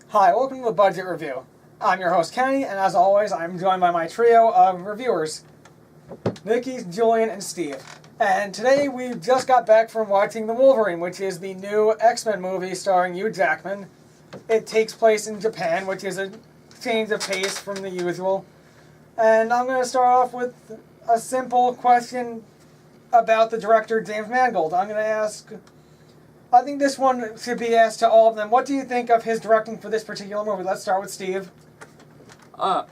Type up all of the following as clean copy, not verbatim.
Hi, welcome to the Budget Review. I'm your host, Kenny, and as always, I'm joined by my trio of reviewers, Nikki, Julian, and Steve. And today we just got back from watching The Wolverine, which is the new X-Men movie starring Hugh Jackman. It takes place in Japan, which is a change of pace from the usual. And I'm going to start off with a simple question about the director, James Mangold. I'm going to ask... I think this one should be asked to all of them. What do you think of his directing for this particular movie? Let's start with Steve. Well,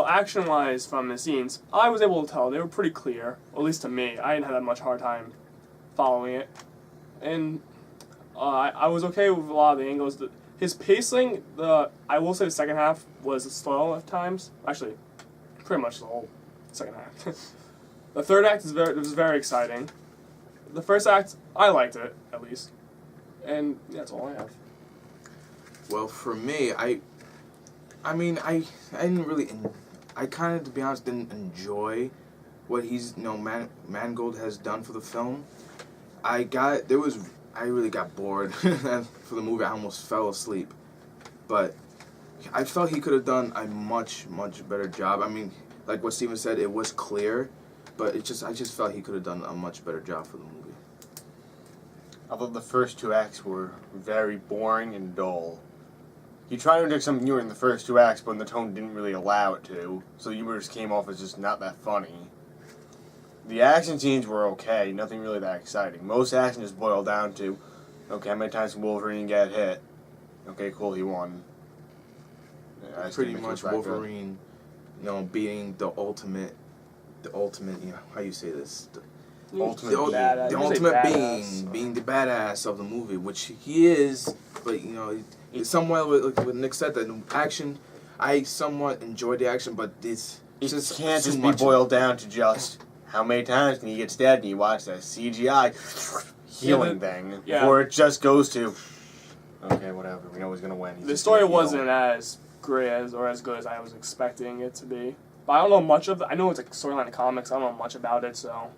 action-wise from the scenes, I was able to tell they were pretty clear, at least to me. I didn't have that much hard time following it. And I was okay with a lot of the angles. His pacing, I will say the second half was slow at times. Actually, pretty much the whole second half. The third act was very exciting. The first act, I liked it, at least. And that's all I have. Well, for me, I didn't really, I kind of, to be honest, didn't enjoy what Mangold has done for the film. I really got bored for the movie. I almost fell asleep. But I felt he could have done a much, much better job. I mean, like what Steven said, it was clear, but I just felt he could have done a much better job for the movie. I thought the first two acts were very boring and dull. He tried to do something new in the first two acts, but the tone didn't really allow it to, so the humor just came off as just not that funny. The action scenes were okay, nothing really that exciting. Most action just boiled down to, okay, how many times can Wolverine get hit? Okay, cool, he won. Yeah, pretty much Wolverine, being the ultimate, how you say this? The ultimate being the badass of the movie, which he is, but it's somewhat with Nick said that action. I somewhat enjoyed the action, but it can't just be boiled down to just how many times can he get stabbed and you watch that CGI healing thing, or it just goes to okay, whatever, we know he's gonna win. The story wasn't as great or as good as I was expecting it to be, but I don't know much of it. I know it's a storyline of comics. I don't know much about it, so.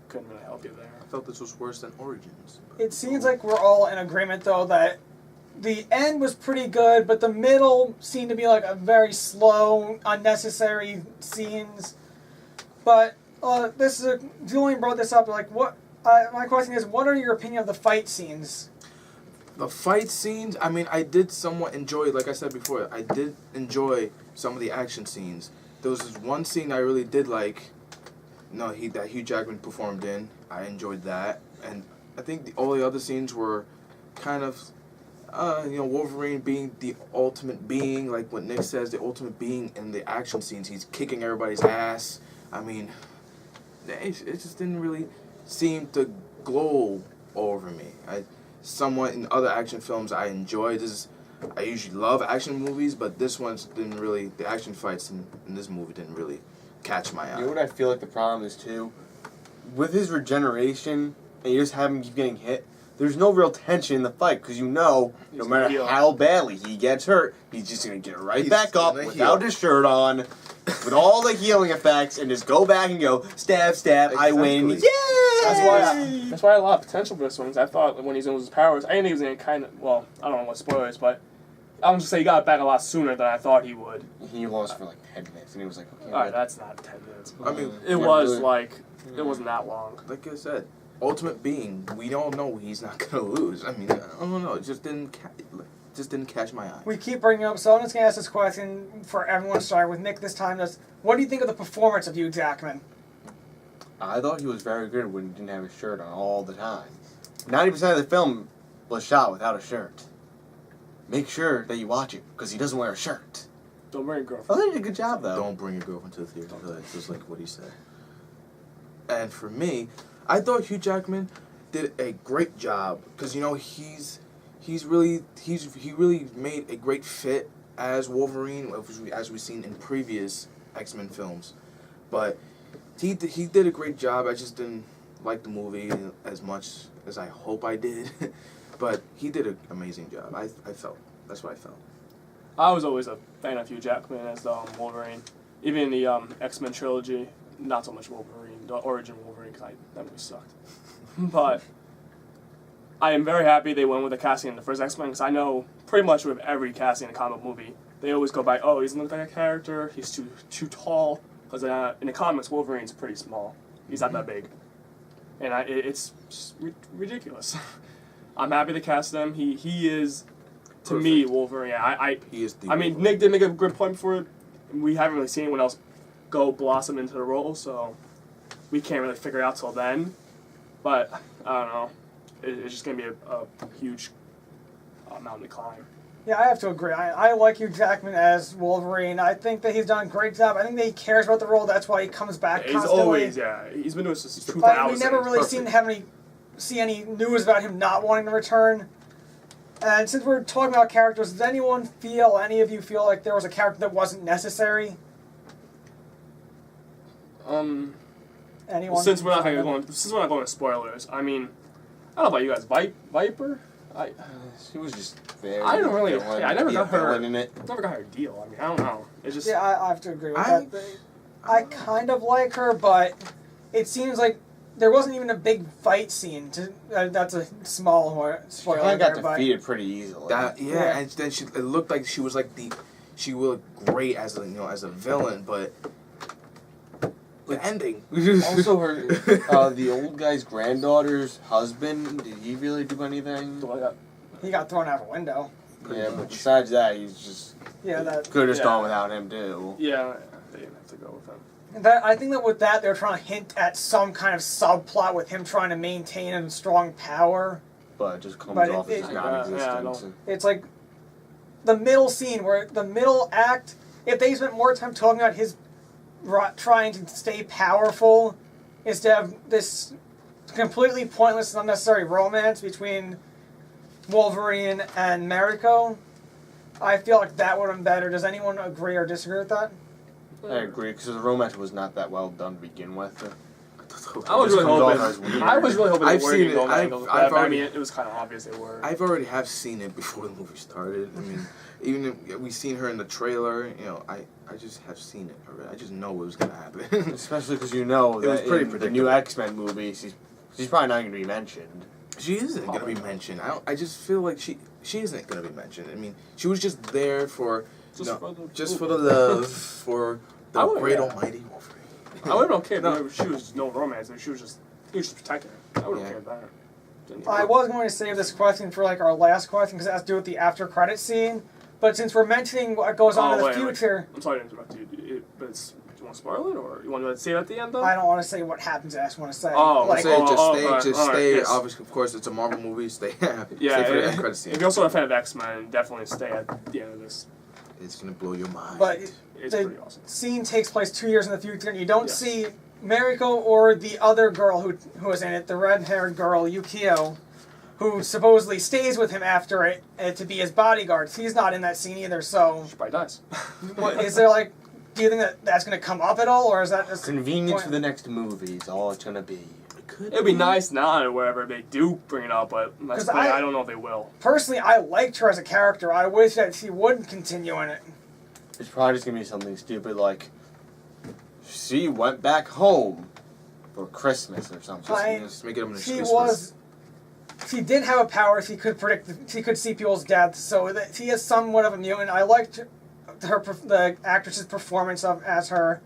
Couldn't really help you there. I felt this was worse than Origins. It seems like we're all in agreement, though, that the end was pretty good, but the middle seemed to be like a very slow, unnecessary scenes. But Julian brought this up. Like, my question is, what are your opinion of the fight scenes? The fight scenes, I mean, I did somewhat enjoy. Like I said before, I did enjoy some of the action scenes. There was this one scene I really did like. That Hugh Jackman performed in. I enjoyed that, and I think all the other scenes were kind of, Wolverine being the ultimate being, like what Nick says, the ultimate being in the action scenes. He's kicking everybody's ass. I mean, it just didn't really seem to glow over me. Somewhat in other action films I enjoyed. I usually love action movies, but this one didn't really. The action fights in this movie didn't really catch my eye. You know what I feel like the problem is too? With his regeneration, and you just have him keep getting hit, there's no real tension in the fight, because no matter how badly he gets hurt, he's just going to get right back up without his shirt on, with all the healing effects, and just go back and go, stab, stab, exactly. I win, yay! That's why I had a lot of potential for this one, because I thought when he's going to lose his powers, I didn't think he was going to I don't know what spoilers, but I'm just saying he got back a lot sooner than I thought he would. He lost for like 10 minutes, and he was like, okay. Alright, that's not 10 minutes. I mean, it wasn't that long. Like I said, ultimate being, we all know he's not going to lose. I mean, I don't know, it just didn't catch my eye. We keep bringing up, so I'm just going to ask this question for everyone, starting with Nick this time. What do you think of the performance of Hugh Jackman? I thought he was very good when he didn't have his shirt on all the time. 90% of the film was shot without a shirt. Make sure that you watch it, because he doesn't wear a shirt. Don't bring a girlfriend. I think he did a good job, though. Don't bring your girlfriend to the theater. That's just like what he said. And for me, I thought Hugh Jackman did a great job, because he really made a great fit as Wolverine, as we've seen in previous X-Men films. But he did a great job. I just didn't like the movie as much as I hope I did. But he did an amazing job. That's what I felt. I was always a fan of Hugh Jackman as Wolverine. Even in the X-Men trilogy, not so much Wolverine, the origin Wolverine, because that movie sucked. But I am very happy they went with the casting in the first X-Men because I know pretty much with every casting in a comic movie, they always go by, oh, he doesn't look like a character, he's too tall. Because in the comics, Wolverine's pretty small. He's not that big. And it's just ridiculous. I'm happy to cast him. He is, to me, Wolverine. He is the I mean, Nick did make a good point before it. We haven't really seen anyone else go blossom into the role, so we can't really figure it out till then. But, I don't know. It's just going to be a huge mountain to climb. Yeah, I have to agree. I like Hugh Jackman as Wolverine. I think that he's done a great job. I think that he cares about the role. That's why he comes back He's constantly. always, he's been doing this since But 2000. we never really see any news about him not wanting to return. And since we're talking about characters, does any of you feel like there was a character that wasn't necessary? Anyone? Since we're not going to spoilers, I mean, I don't know about you guys. Viper? She was just there. I don't really. Villain, I never got her. in it. Never got her deal. I mean, I don't know. It's just. Yeah, I have to agree with that. I kind of like her, but it seems like there wasn't even a big fight scene. That's a small spoiler. She kind of got defeated pretty easily. And then it looked like she was like she looked great as a villain, but the ending. Also, her the old guy's granddaughter's husband. Did he really do anything? He got thrown out a window. Yeah, but besides that, he's just could have gone without him too. Yeah, they didn't have to go with him. I think that with that, they're trying to hint at some kind of subplot with him trying to maintain a strong power. But it just comes But off as non-existent. It's like the middle scene, where the middle act, if they spent more time talking about his trying to stay powerful, instead of this completely pointless and unnecessary romance between Wolverine and Mariko, I feel like that would have been better. Does anyone agree or disagree with that? I agree, because the romance was not that well done to begin with. I was really hoping I've they were seen it. I mean, it was kind of obvious they were. I've already have seen it before the movie started. I mean, even if we've seen her in the trailer, I just have seen it already. I just know what was gonna happen. Especially because you know It was that pretty in the predictable. new X-Men movie, she's probably not going to be mentioned. She isn't gonna be mentioned. I just feel like she isn't gonna be mentioned. I mean, she was just there for for the love for the great almighty Wolverine. I would have been okay if she was no romance. She was just protecting her. I would have cared about her. I was going to save this question for our last question because it has to do with the after credit scene. But since we're mentioning what goes on in the future, I'm sorry to interrupt you. But do you want to spoil it, or you want to say it at the end though? I don't want to say what happens. I just want to say. Stay. Obviously, of course, it's a Marvel movie. Stay happy. Yeah. Stay for the end credit scene. If you're also a fan of X-Men, definitely stay at the end of this. It's gonna blow your mind. But it's pretty awesome. Scene takes place 2 years in the future, and you don't see Mariko or the other girl who was in it, the red-haired girl, Yukio, who supposedly stays with him after it to be his bodyguard. He's not in that scene either, so... She probably dies. Is there, do you think that's going to come up at all, or is that just... Convenience for the next movie is all it's going to be. It'd be nice now or whatever they do bring it up, but I don't know if they will. Personally, I liked her as a character. I wish that she would continue in it. It's probably just going to be something stupid like, she went back home for Christmas or something. Just make it up Christmas. She did have a power. She could see people's deaths, so that she is somewhat of a mutant. I liked the actress's performance as her.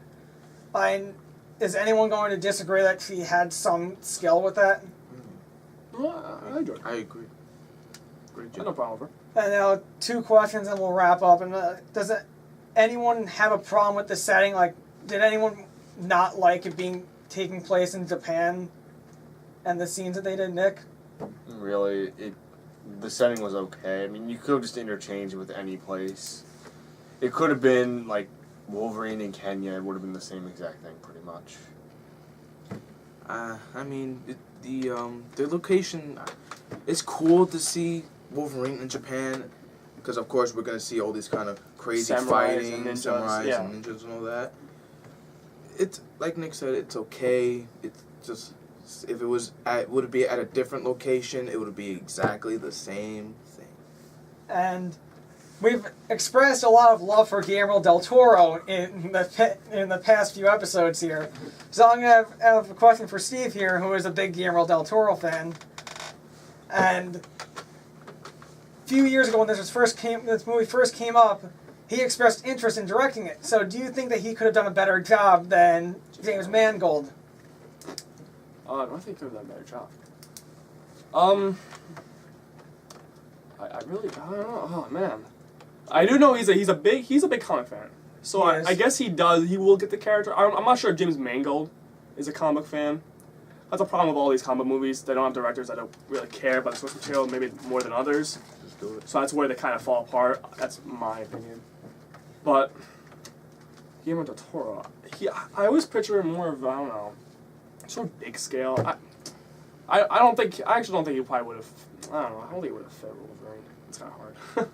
Is anyone going to disagree that she had some skill with that? I enjoyed it. I agree. Great job. No problem with her. And now 2 questions, and we'll wrap up. And does anyone have a problem with the setting? Did anyone not like it taking place in Japan, and the scenes that they did, Nick? Really, the setting was okay. I mean, you could have just interchanged it with any place. It could have been Wolverine in Kenya. It would have been the same exact thing, pretty much. I mean, the location. It's cool to see Wolverine in Japan, because of course we're gonna see all these kind of crazy Samurais fighting, and ninjas, samurais and ninjas and all that. It's like Nick said, it's okay. It's just if it would it be at a different location, it would be exactly the same thing. And we've expressed a lot of love for Guillermo del Toro in the past few episodes here. So I'm going to have a question for Steve here, who is a big Guillermo del Toro fan. And a few years ago when this movie first came up, he expressed interest in directing it. So do you think that he could have done a better job than James Mangold? I think he could have done a better job. I really, I don't know. Oh man, I do know he's a big comic fan. So I guess he will get the character. I'm not sure if James Mangold is a comic fan. That's a problem with all these comic movies. They don't have directors that don't really care about the source material, maybe more than others. Just do it. So that's where they kind of fall apart. That's my opinion. But Guillermo del Toro, I always picture him more of, I don't know, sort of big scale. I actually don't think he probably would have. I don't know. I don't think he would have fit Wolverine. It's kind of hard.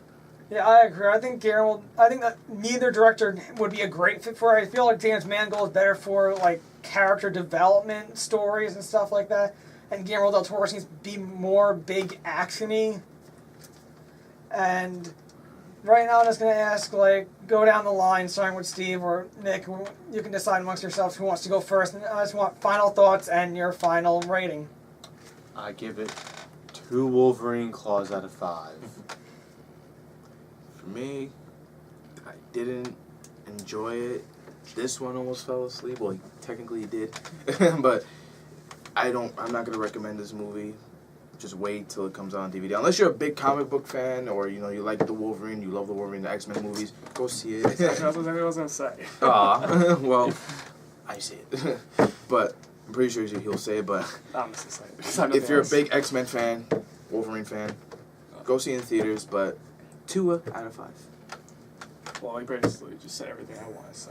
Yeah, I agree. I think that neither director would be a great fit for it. I feel like James Mangold is better for like character development stories and stuff like that, and Guillermo del Toro seems to be more big actiony. And right now, I'm just gonna ask, go down the line, starting with Steve or Nick. You can decide amongst yourselves who wants to go first. And I just want final thoughts and your final rating. I give it 2 Wolverine claws out of 5. For me, I didn't enjoy it. This one almost fell asleep. Well, technically he did, but I'm not gonna recommend this movie. Just wait till it comes out on DVD. Unless you're a big comic book fan, or you like the Wolverine, you love the Wolverine, the X-Men movies, go see it. That's what I was gonna say. Well, I see it, but I'm pretty sure he'll say it. But I'm just saying. if you're a big X-Men fan, Wolverine fan, go see it in theaters. But 2 out of 5. Well, he basically just said everything I want to say.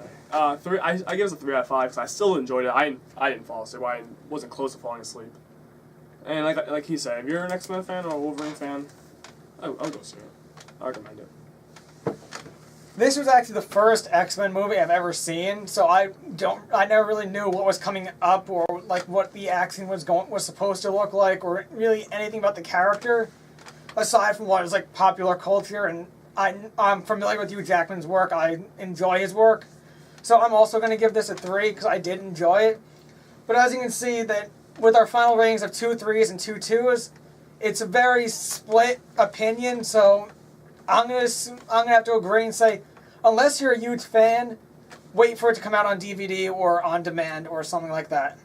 3. I give it a 3 out of 5 because I still enjoyed it. I didn't fall asleep. I wasn't close to falling asleep. And like he said, if you're an X-Men fan or a Wolverine fan, I'll go see it. I recommend it. This was actually the first X-Men movie I've ever seen, so I never really knew what was coming up or like what the action was supposed to look like or really anything about the character, aside from what is like popular culture. And I'm familiar with Hugh Jackman's work. I enjoy his work, so I'm also going to give this a 3 because I did enjoy it. But as you can see, that with our final ratings of 2 3s and 2 2s, it's a very split opinion. So I'm gonna have to agree and say, unless you're a huge fan, wait for it to come out on DVD or on demand or something like that.